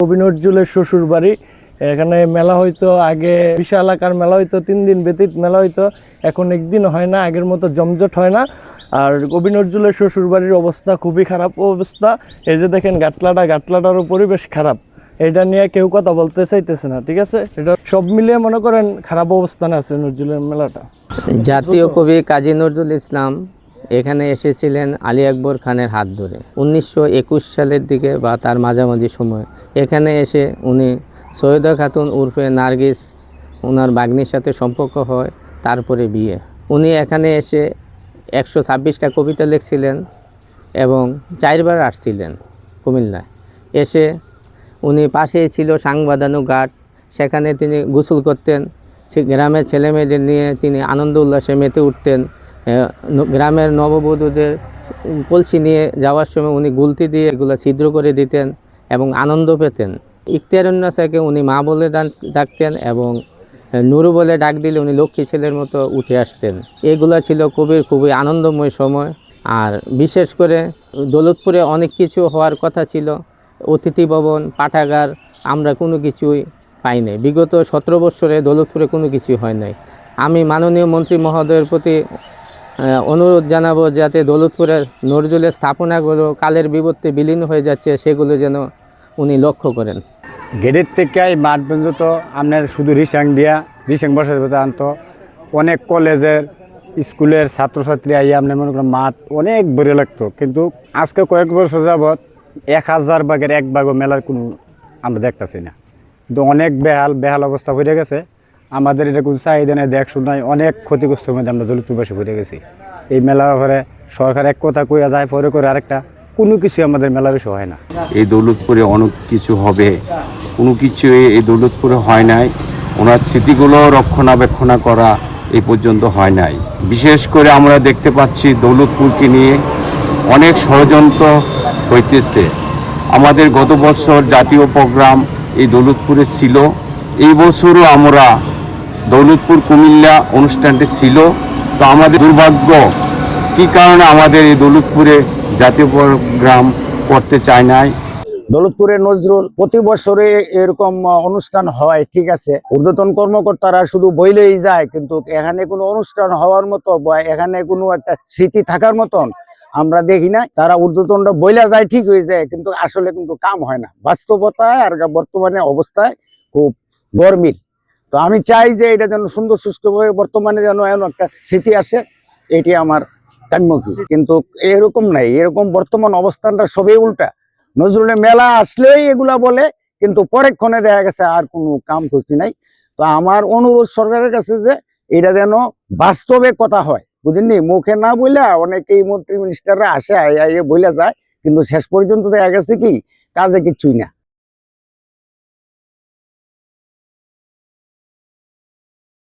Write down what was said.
কবি নজরুলের শ্বশুর বাড়ি। এখানে মেলা হইতো, আগে বিশাল আকার মেলা হইতো, 3 দিন ব্যতীত মেলা হইতো। এখন একদিন হয় না, আগের মতো জমজট হয় না। আর কবি নজরুলের শ্বশুর বাড়ির অবস্থা খুবই খারাপ অবস্থা। এই যে দেখেন গাটলাটারও পরিবেশ খারাপ, এটা নিয়ে কেউ কথা বলতে চাইতেছে না। ঠিক আছে, এটা সব মিলিয়ে মনে করেন খারাপ অবস্থানে আছে নজরুলের মেলাটা। জাতীয় কবি কাজী নজরুল ইসলাম এখানে এসেছিলেন আলী আকবর খানের হাত ধরে 1921 সালের দিকে বা তার মাঝামাঝি সময়। এখানে এসে উনি সৈয়দা খাতুন উর্ফে নার্গিস, ওনার বাগ্নির সাথে সম্পর্ক হয়, তারপরে বিয়ে। উনি এখানে এসে 126টা কবিতা লিখছিলেন এবং 4বার আসছিলেন কুমিল্লায়। এসে উনি পাশেই ছিল সাংবাদানু ঘাট, সেখানে তিনি গোসল করতেন। সে গ্রামের ছেলেমেয়েদের নিয়ে তিনি আনন্দ উল্লাসে মেতে উঠতেন। গ্রামের নববধূদের কলসি নিয়ে যাওয়ার সময় উনি গুলতি দিয়ে এগুলো ছিদ্র করে দিতেন এবং আনন্দ পেতেন। ইখতিয়ারুন্নেসাকে উনি মা বলে ডাকতেন এবং নুরু বলে ডাক দিলে উনি লক্ষ্মী ছেলের মতো উঠে আসতেন। এগুলো ছিল কবির খুবই আনন্দময় সময়। আর বিশেষ করে দৌলতপুরে অনেক কিছু হওয়ার কথা ছিল, অতিথি ভবন, পাঠাগার, আমরা কোনো কিছুই পাই নাই। বিগত 17 বছরে দৌলতপুরে কোনো কিছু হয় নাই। আমি মাননীয় মন্ত্রী মহোদয়ের প্রতি অনুরোধ জানাবো যাতে দৌলতপুরের নজরুলের স্থাপনাগুলো কালের বিবর্তে বিলীন হয়ে যাচ্ছে, সেগুলো যেন উনি লক্ষ্য করেন। গেটের থেকে এই মাঠ পর্যন্ত আপনার শুধু রিসাং বসার ভেতরে আনতো। অনেক কলেজের স্কুলের ছাত্রছাত্রী আইয়া আপনার মনে করেন মাঠ অনেক বড় লাগতো। কিন্তু আজকে কয়েক বছর যাবৎ 1000 ভাগের 1 ভাগও মেলার কোনো আমরা দেখতেছি না। কিন্তু অনেক বেহাল অবস্থা হয়ে গেছে। আমাদের এটা কোনো চাহিদা নেই, দেখ শুনাই, অনেক ক্ষতিগ্রস্তের মধ্যে আমরা দৌলতপুরবাসী হয়ে গেছি। এই মেলা ব্যাপারে সরকার এক কথা কইয়া যায়, পরে করে আরেকটা, কোনো কিছু আমাদের মেলার বিষয় হয় না। এই দৌলতপুরে অনেক কিছু হবে, কোনো কিছু এই দৌলতপুরে হয় নাই। ওনার স্মৃতিগুলো রক্ষণাবেক্ষণ করা এই পর্যন্ত হয় নাই। বিশেষ করে আমরা দেখতে পাচ্ছি দৌলতপুরকে নিয়ে অনেক ষড়যন্ত্র হইতেছে। আমাদের গত বছর জাতীয় প্রোগ্রাম এই দৌলতপুরে ছিল, এই বছরও আমরা দৌলতপুর কুমিল্লা অনুষ্ঠানটি ছিল। তো আমাদের দুর্ভাগ্য, কী কারণে আমাদের এই দৌলতপুরে জাতীয় প্রোগ্রাম করতে চায় নাই। দৌলতপুরে নজরুল প্রতি বছরে এরকম অনুষ্ঠান হয়, ঠিক আছে, ঊর্ধ্বতন কর্মকর্তারা শুধু বইলেই যায়, কিন্তু এখানে কোনো অনুষ্ঠান হওয়ার মতো বা এখানে কোনো একটা স্মৃতি থাকার মতন আমরা দেখি না। তারা ঊর্ধ্বতনটা বইলা যায়, ঠিক হয়ে যায়, কিন্তু আসলে কিন্তু কাম হয় না বাস্তবতায়। আর বর্তমানে অবস্থায় খুব গরমিল। তো আমি চাই যে এটা যেন সুন্দর সুষ্ঠুভাবে বর্তমানে যেন এমন একটা স্মৃতি আসে, এটি আমার কাম্য। কিন্তু এরকম নাই, এরকম বর্তমান অবস্থানটা সবই উল্টা। নজরুলের মেলা আসলেই এগুলা বলে, কিন্তু পরেক্ষণে দেখা গেছে আর কোনো কাম করছি নাই। তো আমার অনুরোধ সরকারের কাছে যে এটা যেন বাস্তবে কথা হয়, বুঝেননি, মুখে না বইলা অনেকেই মন্ত্রী মিনিস্টাররা আসে বইলা যায়, কিন্তু শেষ পর্যন্ত দেখা গেছে কি কাজে কিচ্ছুই না।